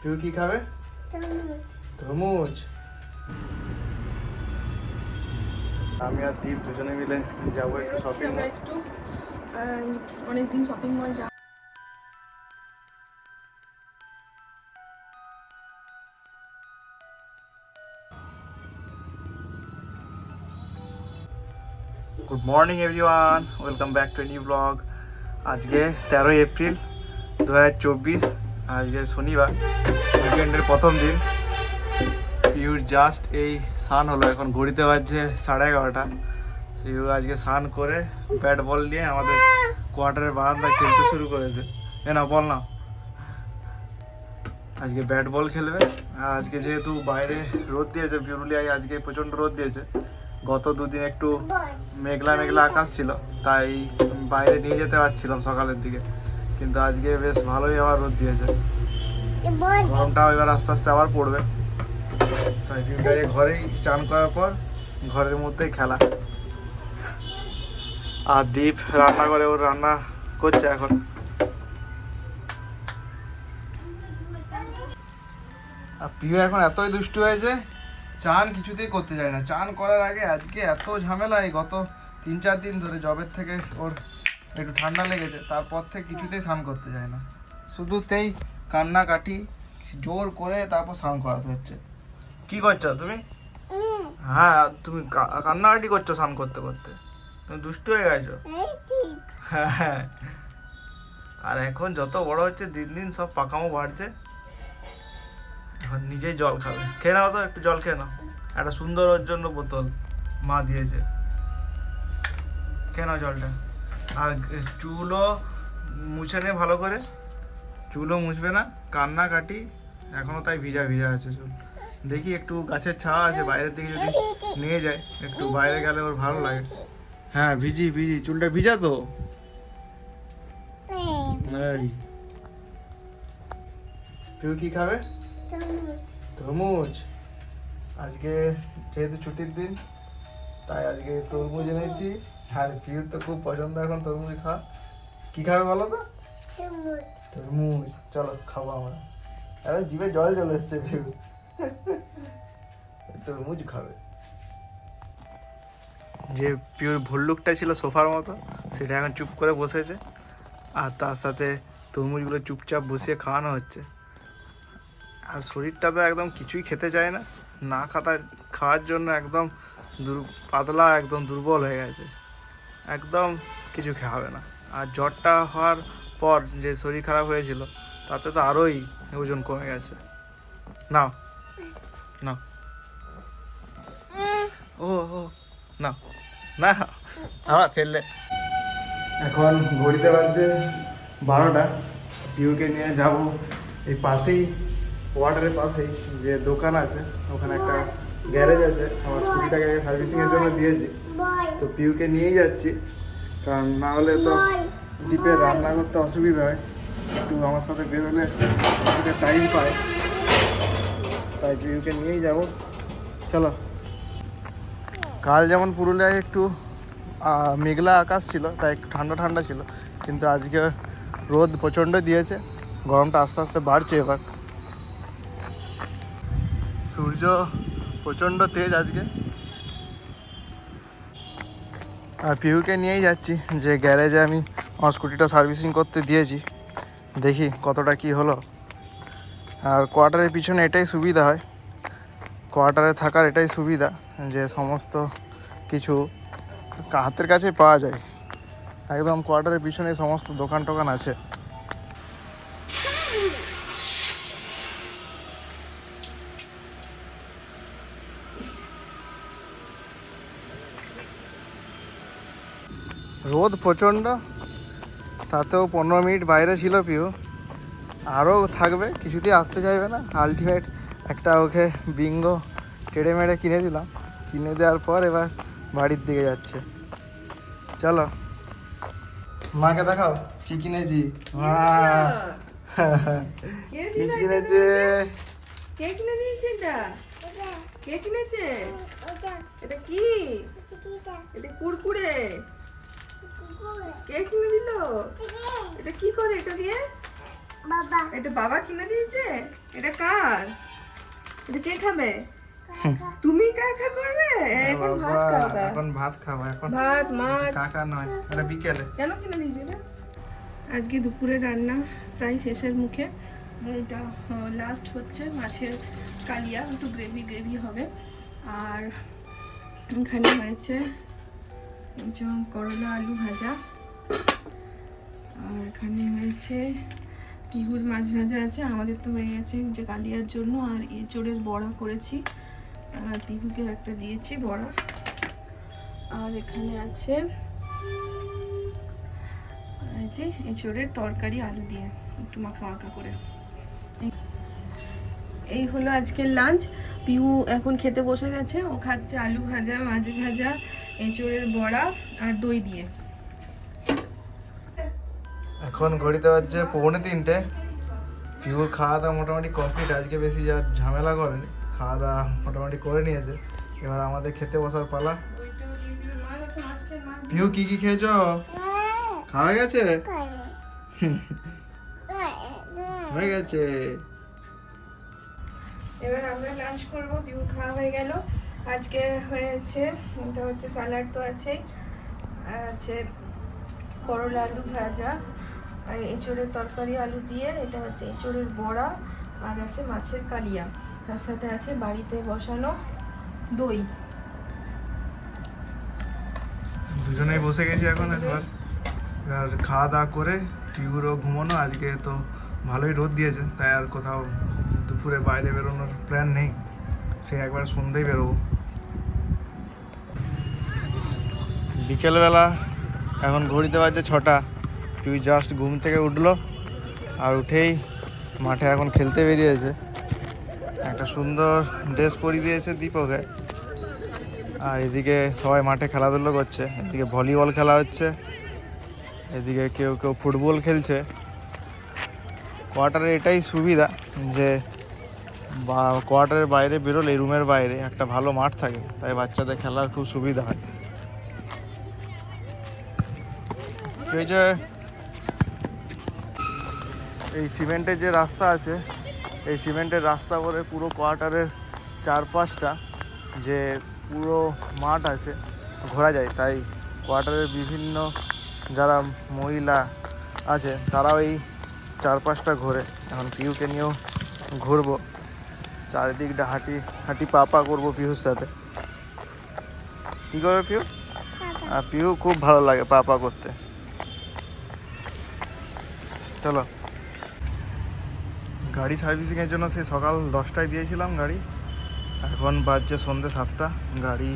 তুই কি খাবে? তরমুজ। আমি আর দীপ দুজনে মিলে যাবো একটু শপিং মল। অনেকদিন শপিং মল যা। Good morning everyone, welcome back to a new blog. আজকে 13 এপ্রিল 2024, আজকে শনিবার, উইকেন্ডের প্রথম দিন। পিউর জাস্ট এই স্নান হলো, এখন ঘড়িতে বাজছে 11:30। পিউ আজকে স্নান করে ব্যাট বল নিয়ে আমাদের কোয়ার্টারের বারান্দায় খেলতে শুরু করেছে। না বল না, আজকে ব্যাট বল খেলবে। আর আজকে যেহেতু বাইরে রোদ দিয়েছে, পুরুলিয়ায় আজকে প্রচণ্ড রোদ দিয়েছে। গত দুদিন একটু মেঘলা মেঘলা আকাশ ছিল, তাই বাইরে নিয়ে যেতে পারছিলাম সকালের দিকে, কিন্তু আজকে বেশ ভালোই আবার রোদ দিয়েছে। গরমটাও এবার আস্তে আস্তে আবার পড়বে, তাই পিউটাকে ঘরেই চান করার পর ঘরের মধ্যেই খেলা। আর দীপ রান্না করে, ওর রান্না করছে এখন। আর পিউ এখন এতই দুষ্টু হয়েছে, চান কিছুতেই করতে চায় না। চান করার আগে আজকে এত ঝামেলা, এই গত 3-4 দিন ধরে, জবের থেকে ওর একটু ঠান্ডা লেগেছে, তারপর থেকে কিছুতেই স্নান করতে চায় না। শুধুতেই কান্নাকাটি, জোর করে তারপর স্নান করাতে হচ্ছে। কি করছো তুমি? হ্যাঁ, তুমি কান্নাকাটি করছো স্নান করতে করতে, তুমি দুষ্টু হয়ে গেছো। হ্যাঁ, আর এখন যত বড় হচ্ছে দিন দিন সব পাকামো বাড়ছে। এখন নিজেই জল খাবে। খেয়ে নাও তো, একটু জল খেয়ে নাও। একটা সুন্দর ওর জন্য বোতল মা দিয়েছে, খেয়ে নাও জলটা। আর চুলও মুছে নে ভালো করে, চুলও মুছবে না, কান্নাকাটি এখনো তাই ভিজা ভিজা আছে চুল। দেখি একটু গাছের ছাওয়া আছে, বাইরের দিকে যদি নিয়ে যায়, একটু বাইরে গেলে ওর ভালো লাগে। হ্যাঁ ভিজি ভিজি, চুলটা ভিজা তো। এই তুই কি খাবে? তরমুজ। আজকে যেহেতু ছুটির দিন, তাই আজকে তরমুজ এনেছি। আর পিউর তো খুব পছন্দ এখন তরমুজ খাওয়া। কি খাবে বলো তো? তরমুজ। চলো খাবো আমরা। আরে জিভে জল চলে এসছে পিউ, তরমুজ খাবে। যে পিউর ভল্লুকটা ছিল সোফার মতো, সেটা এখন চুপ করে বসেছে, আর তার সাথে তরমুজগুলো চুপচাপ বসিয়ে খাওয়ানো হচ্ছে। আর শরীরটা তো একদম কিছুই খেতে চায় না, না খাওয়ার জন্য একদম পাতলা, একদম দুর্বল হয়ে গেছে, একদম কিছু খাবে না। আর জ্বরটা হওয়ার পর যে শরীর খারাপ হয়েছিল, তাতে তো আরোই ওজন কমে গেছে। নাও নাও, ও ও না না, আবার ফেললে। এখন ঘড়িতে বাজছে 12টা। পিউকে নিয়ে যাব এই পাশেই, ওয়াটারের পাশেই যে দোকান আছে, ওখানে একটা গ্যারেজ আছে। আমার স্কুটিটাকে সার্ভিসিংয়ের জন্য দিয়েছি, তো পিউকে নিয়েই যাচ্ছি, কারণ না হলে তো দ্বীপের রান্না করতে অসুবিধা হয়। একটু আমার সাথে বেরোলে কিছুটা টাইম পায়, তাই পিউকে নিয়েই যাব। চলো। কাল যেমন পুরুলিয়ায় একটু মেঘলা আকাশ ছিল, তাই একটু ঠান্ডা ঠান্ডা ছিল, কিন্তু আজকে রোদ প্রচণ্ড দিয়েছে, গরমটা আস্তে আস্তে বাড়ছে। এবার সূর্য প্রচণ্ড তেজ আজকে। আর পিউকে নিয়েই যাচ্ছি যে গ্যারেজে আমি আমার স্কুটিটা সার্ভিসিং করতে দিয়েছি, দেখি কতটা কি হলো। আর কোয়ার্টারের পিছনে এটাই সুবিধা হয়, কোয়ার্টারে থাকার এটাই সুবিধা যে সমস্ত কিছু হাতের কাছে পাওয়া যায়। একদম কোয়ার্টারের পিছনে সমস্ত দোকান টোকান আছে। রোদ প্রচণ্ড, তাতেও 15 মিনিট বাইরে ছিল পিউ, আরও থাকবে, কিছুতেই আসতে চাইবে না। আলটিমেট একটা ওকে বিঙ্গো টেড়ে মেড়ে কিনে দিলাম, কিনে দেওয়ার পর এবার বাড়ির দিকে যাচ্ছে। চলো মাকে দেখাও কি কিনেছি। কি কিনেছে? কে কিনে দিয়েছে এটা? কে কিনেছে এটা? কি এটা? কুরকুরে। কে কিনে দিল? এটা কি করে এটা দিয়ে? এটা বাবা কিনে দিয়েছে? এটা কার? এটা কে খাবে? তুমি কাকা করবে? এখন ভাত খাবা। এখন ভাত খাবো, এখন ভাত মাছ কাকা নয়, এটা বিকেলে। কেন কিনে দিয়েছে এটা? আজকে দুপুরে রান্না প্রায় শেষের মুখে। এটা লাস্ট হচ্ছে মাছের কালিয়া, একটু গ্রেভি গ্রেভি হবে। আর এখানে হয়েছে এই যে করলা আলু ভাজা, আর এখানে হয়েছে পিহুর মাছ ভাজা আছে। আমাদের তো হয়ে গেছে যে কালিয়ার জন্য। আর এঁচোড়ের বড়া করেছি, আর পিহুকে একটা দিয়েছি বড়া। আর এখানে আছে এই যে এঁচোড়ের তরকারি আলু দিয়ে একটু মাখা মাখা করে। এই হলো আজকের লাঞ্চ। পিহু এখন খেতে বসে গেছে, ও খাচ্ছে আলু ভাজা, মাছ ভাজা, এঁচোড়ের বড়া আর দই দিয়ে। এখন ঘড়িতে বাজছে 2:45। পিউর খাওয়া দাওয়া মোটামুটি কমপ্লিট। আজকে বেশি যা ঝামেলা করেনি, খাওয়া দাওয়া মোটামুটি করে নিয়েছে। এবার আমাদের খেতে বসার পালা। পিউ কি কি খেয়েছো? খাওয়া গেছে? হয়ে গেছে। এবার আমরা লাঞ্চ করব। পিউ খাওয়া হয়ে গেল। আজকে হয়েছে, এটা হচ্ছে স্যালাড তো আছেই, আর আছে করলা আলু ভাজা, আর এঁচোড়ের তরকারি আলু দিয়ে, এটা হচ্ছে এঁচোড়ের বড়া, আর আছে মাছের কালিয়া, তার সাথে আছে বাড়িতে বসানো দই। দুজনেই বসে গেছি এখন। এবার খাওয়া দাওয়া করে পিউরও ঘুমানো। আজকে তো ভালোই রোদ দিয়েছে, তাই আর কোথাও দুপুরে বাইরে বেরোনোর প্ল্যান নেই। সে একবার সন্ধ্যেই বেরোবো। বিকেলবেলা এখন ঘড়িতে বাজছে 6টা। পিউ জাস্ট ঘুম থেকে উঠলো, আর উঠেই মাঠে এখন খেলতে বেরিয়েছে। একটা সুন্দর ড্রেস পরিয়ে দিয়েছে দীপকে। আর এদিকে সবাই মাঠে খেলাধুলো করছে। এদিকে ভলিবল খেলা হচ্ছে, এদিকে কেউ কেউ ফুটবল খেলছে। কোয়ার্টারের এটাই সুবিধা যে কোয়ার্টারের বাইরে বেরোলে, রুমের বাইরে একটা ভালো মাঠ থাকে, তাই বাচ্চাদের খেলার খুব সুবিধা হয়। এই যে এই সিমেন্টের যে রাস্তা আছে, এই সিমেন্টের রাস্তা করে পুরো কোয়ার্টারের চারপাশটা যে পুরো মাঠ আছে ঘোরা যায়। তাই কোয়ার্টারের বিভিন্ন যারা মহিলা আছে তারাও এই চারপাশটা ঘোরে। এখন পিহুকে নিয়েও ঘুরবো, চারিদিকটা হাঁটি হাঁটি পা করবো পিহুর সাথে। কী করবে পিহু? আর পিহু খুব ভালো লাগে পা করতে। চলো। গাড়ি সার্ভিসিংয়ের জন্য সে সকাল 10টায় দিয়েছিলাম গাড়ি, এখন বাজছে সন্ধ্যে 7টা। গাড়ি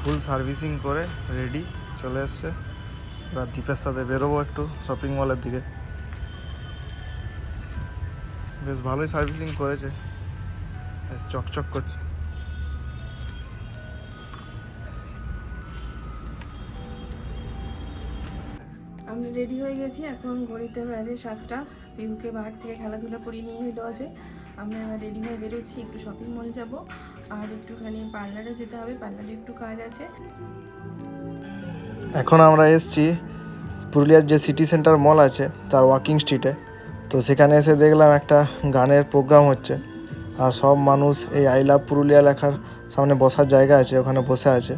ফুল সার্ভিসিং করে রেডি চলে এসছে। এবার দীপের সাথে বেরোবো একটু শপিং মলের দিকে। বেশ ভালোই সার্ভিসিং করেছে, বেশ চকচক করছে। আমরা রেডি হয়ে গেছি, এখন ঘড়িতে বাজে 7টা। পিহুকে বাহার থেকে খেলাধুলা করিয়ে নিয়ে এলো আছে। আমরা এবার রেডি হয়ে বেরোচ্ছি, একটু শপিং মল যাব, আর একটুখানি পার্লারে যেতে হবে, পার্লারে একটু কাজ আছে। এখন আমরা এসছি পুরুলিয়ার যে সিটি সেন্টার মল আছে তার ওয়াকিং স্ট্রিটে। তো সেখানে এসে দেখলাম একটা গানের প্রোগ্রাম হচ্ছে, আর সব মানুষ এই আই লাভ পুরুলিয়া লেখার সামনে বসার জায়গা আছে, ওখানে বসে আছে।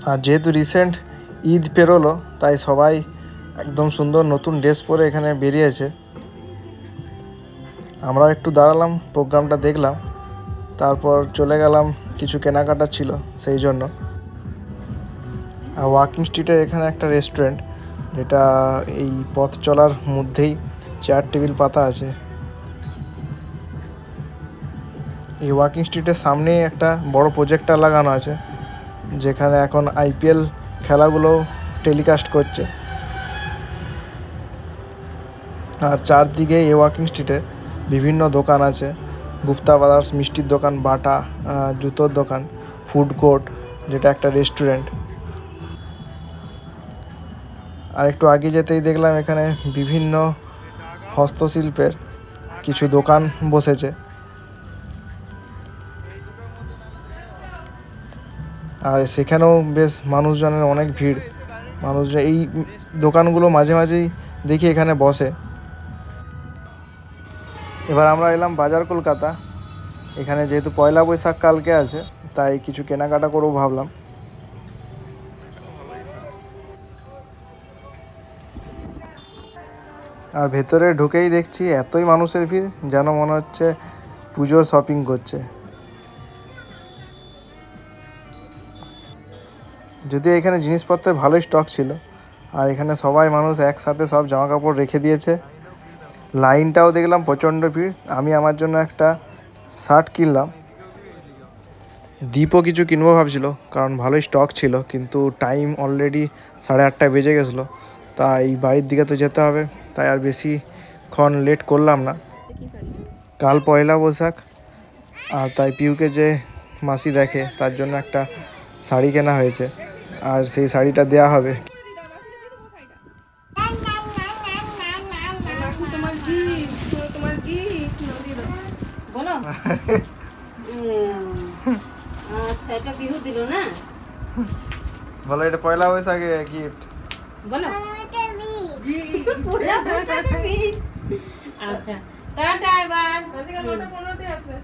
আর যেহেতু রিসেন্ট ঈদ পেরোলো, তাই সবাই একদম সুন্দর নতুন ড্রেস পরে এখানে বেরিয়েছে। আমরাও একটু দাঁড়ালাম, প্রোগ্রামটা দেখলাম, তারপর চলে গেলাম, কিছু কেনাকাটা ছিল সেই জন্য। আর ওয়াকিং স্ট্রিটের এখানে একটা রেস্টুরেন্ট, যেটা এই পথ চলার মধ্যেই চেয়ার টেবিল পাতা আছে। এই ওয়াকিং স্ট্রিটের সামনেই একটা বড় প্রজেক্টর লাগানো আছে, যেখানে এখন IPL খেলাগুলো টেলিকাস্ট করছে। আর চারদিকে এই ওয়াকিং স্ট্রিটে বিভিন্ন দোকান আছে, গুপ্তা ব্রাদার্স মিষ্টির দোকান, বাটা জুতোর দোকান, ফুড কোর্ট যেটা একটা রেস্টুরেন্ট। আর একটু আগে যেতেই দেখলাম এখানে বিভিন্ন হস্তশিল্পের কিছু দোকান বসেছে। আর সেখানেও বেশ মানুষজনের অনেক ভিড়। মানুষজন এই দোকানগুলো মাঝে মাঝেই দেখি এখানে বসে। এবার আমরা এলাম বাজার কলকাতা। এখানে যেহেতু পয়লা বৈশাখ কালকে আছে, তাই কিছু কেনাকাটা করবো ভাবলাম। আর ভেতরে ঢুকেই দেখছি এতই মানুষের ভিড়, যেন মনে হচ্ছে পুজোর শপিং করছে। যদিও এখানে জিনিসপত্রের ভালোই স্টক ছিল, আর এখানে সবাই মানুষ একসাথে সব জামা কাপড় রেখে দিয়েছে। লাইনটাও দেখলাম প্রচণ্ড ভিড়। আমি আমার জন্য একটা শার্ট কিনলাম। দীপও কিছু কিনবো ভাবছিল, কারণ ভালোই স্টক ছিল, কিন্তু টাইম অলরেডি 8:30 বেজে গেছিলো। তাই বাড়ির দিকে তো যেতে হবে, তাই আর বেশিক্ষণ লেট করলাম না। কাল পয়লা বৈশাখ, আর তাই পিউকে যে মাসি দেখে তার জন্য একটা শাড়ি কেনা হয়েছে, আর সেই শাড়িটা দেয়া হবে। বলো আচ্ছা এটা বিহু দিল না বলো এটা পয়লা বৈশাখে গিফট। বলো আচ্ছা টাটা এবার 15 আসবে।